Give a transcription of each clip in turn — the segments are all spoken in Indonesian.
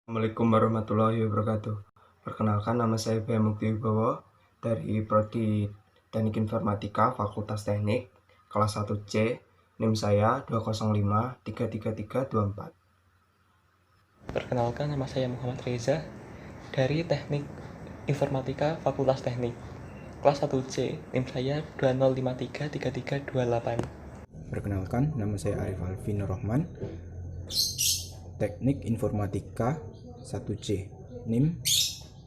Assalamualaikum warahmatullahi wabarakatuh. Perkenalkan, nama saya Baya Mukti Wibowo dari Prodi Teknik Informatika Fakultas Teknik kelas 1C. NIM saya 205-33324. Perkenalkan, nama saya Muhammad Reza dari Teknik Informatika Fakultas Teknik kelas 1C. NIM saya 20533328. Perkenalkan, nama saya Arif Alvin Rohman, Teknik Informatika 1C, NIM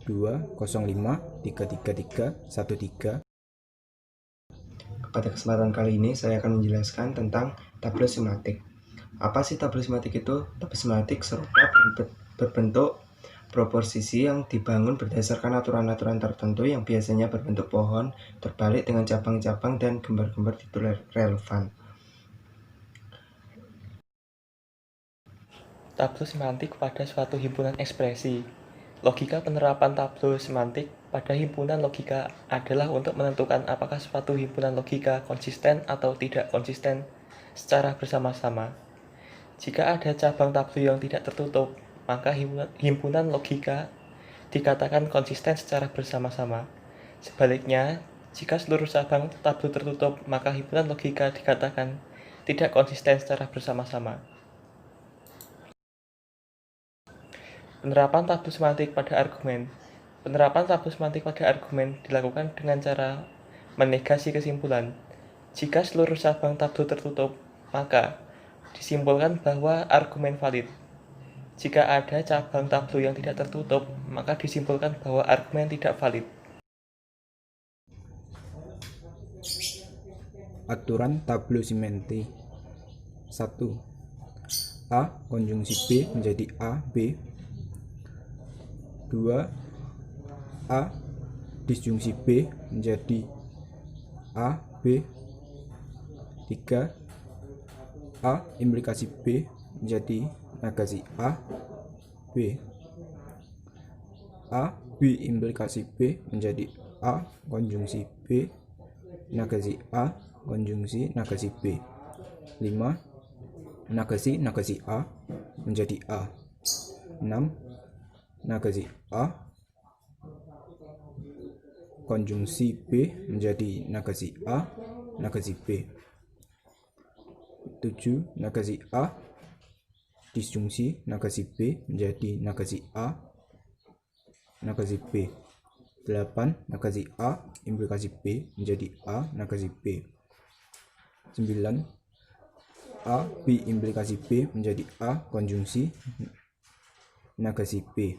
205-33313. Pada kesempatan kali ini saya akan menjelaskan tentang tabel sematik. Apa sih tabel sematik itu? Tabel sematik serupa berbentuk proposisi yang dibangun berdasarkan aturan-aturan tertentu yang biasanya berbentuk pohon terbalik dengan cabang-cabang dan gambar-gambar titul relevan. Tabel semantik pada suatu himpunan ekspresi. Logika penerapan tabel semantik pada himpunan logika adalah untuk menentukan apakah suatu himpunan logika konsisten atau tidak konsisten secara bersama-sama. Jika ada cabang tabel yang tidak tertutup, maka himpunan logika dikatakan konsisten secara bersama-sama. Sebaliknya, jika seluruh cabang tabel tertutup, maka himpunan logika dikatakan tidak konsisten secara bersama-sama. Penerapan tabel semantik pada argumen. Penerapan tabel semantik pada argumen dilakukan dengan cara menegasi kesimpulan. Jika seluruh cabang tabel tertutup, maka disimpulkan bahwa argumen valid. Jika ada cabang tabel yang tidak tertutup, maka disimpulkan bahwa argumen tidak valid. Aturan tabel semantik 1. A konjungsi B menjadi A, B. 2. A disjungsi B menjadi A, B. 3. A implikasi B menjadi negasi A, B. A, B implikasi B menjadi A konjungsi B negasi A konjungsi negasi B. 5. Negasi A menjadi A. 6. Negasi A konjungsi B menjadi negasi A negasi B. 7. Negasi A disjungsi negasi B menjadi negasi A negasi B. 8. Negasi A implikasi B menjadi A negasi B. 9. A B implikasi B menjadi A konjungsi negasi B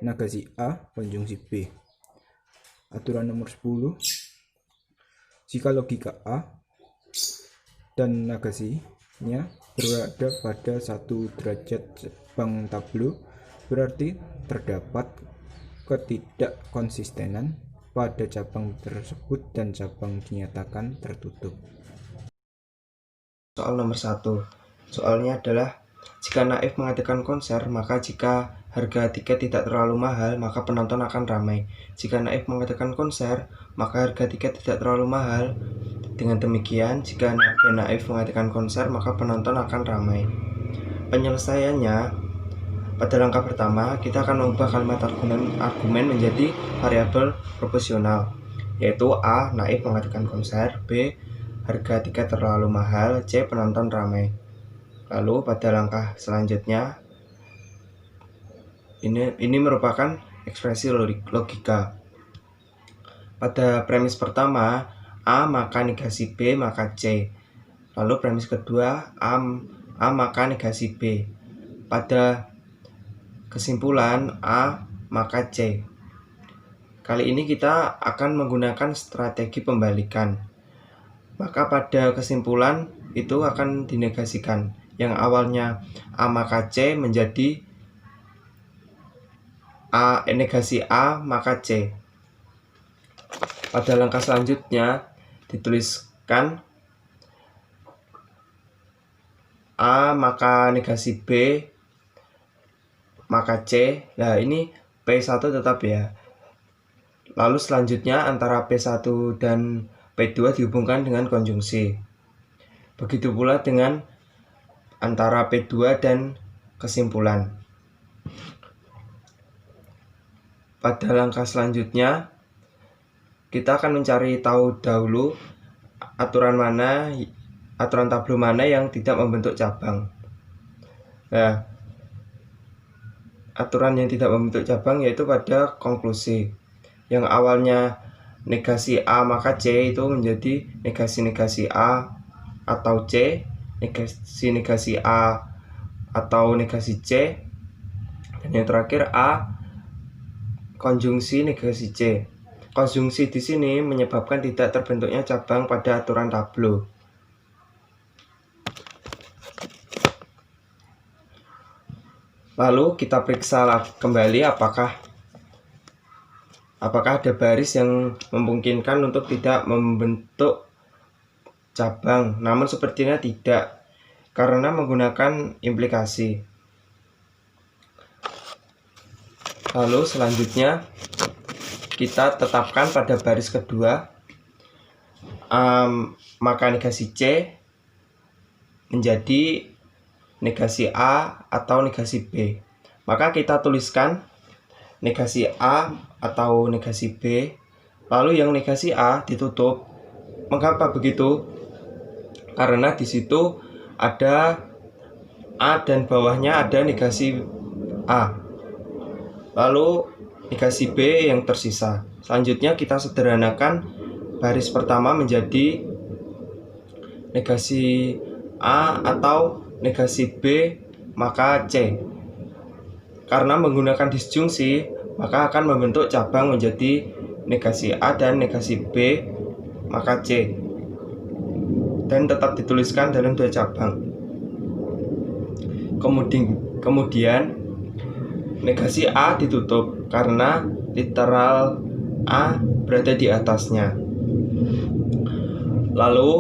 negasi A konjungsi B. Aturan nomor 10. Jika logika A dan negasinya berada pada satu derajat cabang tabel, berarti terdapat ketidakkonsistenan pada cabang tersebut dan cabang dinyatakan tertutup. Soal nomor 1. Soalnya adalah jika Naif mengadakan konser, maka jika harga tiket tidak terlalu mahal, maka penonton akan ramai. Jika Naif mengadakan konser, maka harga tiket tidak terlalu mahal. Dengan demikian, jika Naif mengadakan konser, maka penonton akan ramai. Penyelesaiannya, pada langkah pertama, kita akan mengubah kalimat argumen menjadi variabel proporsional, yaitu A. Naif mengadakan konser, B. Harga tiket terlalu mahal, C. Penonton ramai. Lalu pada langkah selanjutnya, ini merupakan ekspresi logika. Pada premis pertama, A maka negasi B maka C. Lalu premis kedua, A maka negasi B. Pada kesimpulan, A maka C. Kali ini kita akan menggunakan strategi pembalikan. Maka pada kesimpulan itu akan dinegasikan. Yang awalnya A maka C menjadi A negasi A maka C. Pada langkah selanjutnya dituliskan A maka negasi B maka C. Nah, ini P1 tetap ya. Lalu selanjutnya antara P1 dan P2 dihubungkan dengan konjungsi. Begitu pula dengan antara P2 dan kesimpulan. pada langkah selanjutnya kita akan mencari tahu dahulu aturan tablo mana yang tidak membentuk cabang. Nah, aturan yang tidak membentuk cabang yaitu pada konklusi. Yang awalnya negasi A maka C itu menjadi negasi-negasi A atau C, negasi-negasi A atau negasi C, dan yang terakhir A konjungsi negasi C. Konjungsi di sini menyebabkan tidak terbentuknya cabang pada aturan tablo. Lalu kita periksa kembali apakah ada baris yang memungkinkan untuk tidak membentuk cabang. Namun sepertinya tidak, karena menggunakan implikasi. Lalu selanjutnya kita tetapkan pada baris kedua, maka negasi C menjadi negasi A atau negasi B. Maka kita tuliskan negasi A atau negasi B, lalu yang negasi A ditutup. Mengapa begitu? Karena di situ ada A dan bawahnya ada negasi A, lalu negasi B yang tersisa. Selanjutnya kita sederhanakan baris pertama menjadi negasi A atau negasi B maka C. Karena menggunakan disjungsi maka akan membentuk cabang menjadi negasi A dan negasi B maka C, dan tetap dituliskan dalam dua cabang. Kemudian negasi A ditutup karena literal A berada di atasnya. Lalu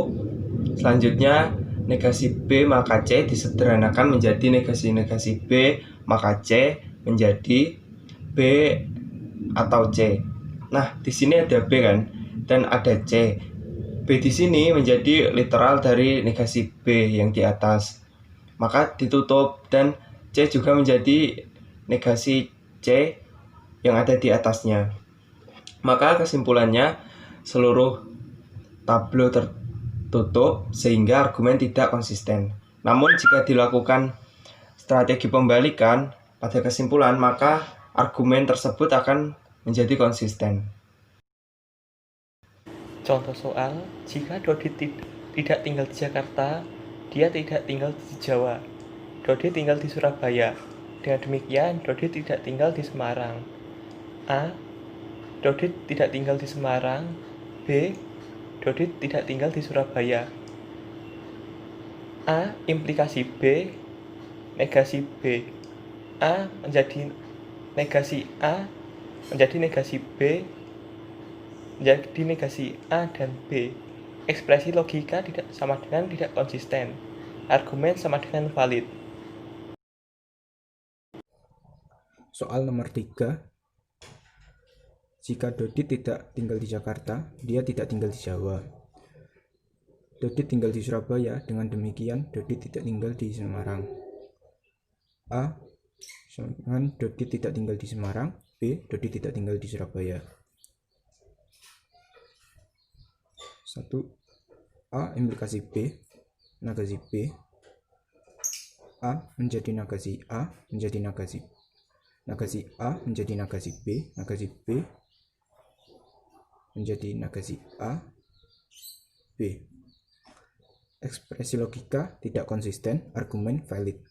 selanjutnya negasi B maka C disederhanakan menjadi negasi-negasi B maka C menjadi B atau C. Nah, di sini ada B kan, dan ada C. B di sini menjadi literal dari negasi B yang di atas, maka ditutup, dan C juga menjadi negasi C yang ada di atasnya. Maka kesimpulannya seluruh tablo tertutup sehingga argumen tidak konsisten. Namun jika dilakukan strategi pembalikan pada kesimpulan, maka argumen tersebut akan menjadi konsisten. Contoh soal, jika Dodi tidak tinggal di Jakarta, dia tidak tinggal di Jawa. Dodi tinggal di Surabaya. Dengan demikian, Dodi tidak tinggal di Semarang. A. Dodi tidak tinggal di Semarang. B. Dodi tidak tinggal di Surabaya. A. Implikasi B, negasi B. A menjadi negasi A, menjadi negasi B, menjadi negasi A dan B. Ekspresi logika tidak sama dengan tidak konsisten. Argumen sama dengan valid. Soal nomor 3. Jika Dodi tidak tinggal di Jakarta, dia tidak tinggal di Jawa. Dodi tinggal di Surabaya, dengan demikian Dodi tidak tinggal di Semarang. A. Dengan Dodi tidak tinggal di Semarang. B. Dodi tidak tinggal di Surabaya. 1. A. Implikasi B, negasi B. A menjadi negasi A menjadi negasi A menjadi negasi B, negasi B menjadi negasi A, B. Ekspresi logika tidak konsisten, argumen valid.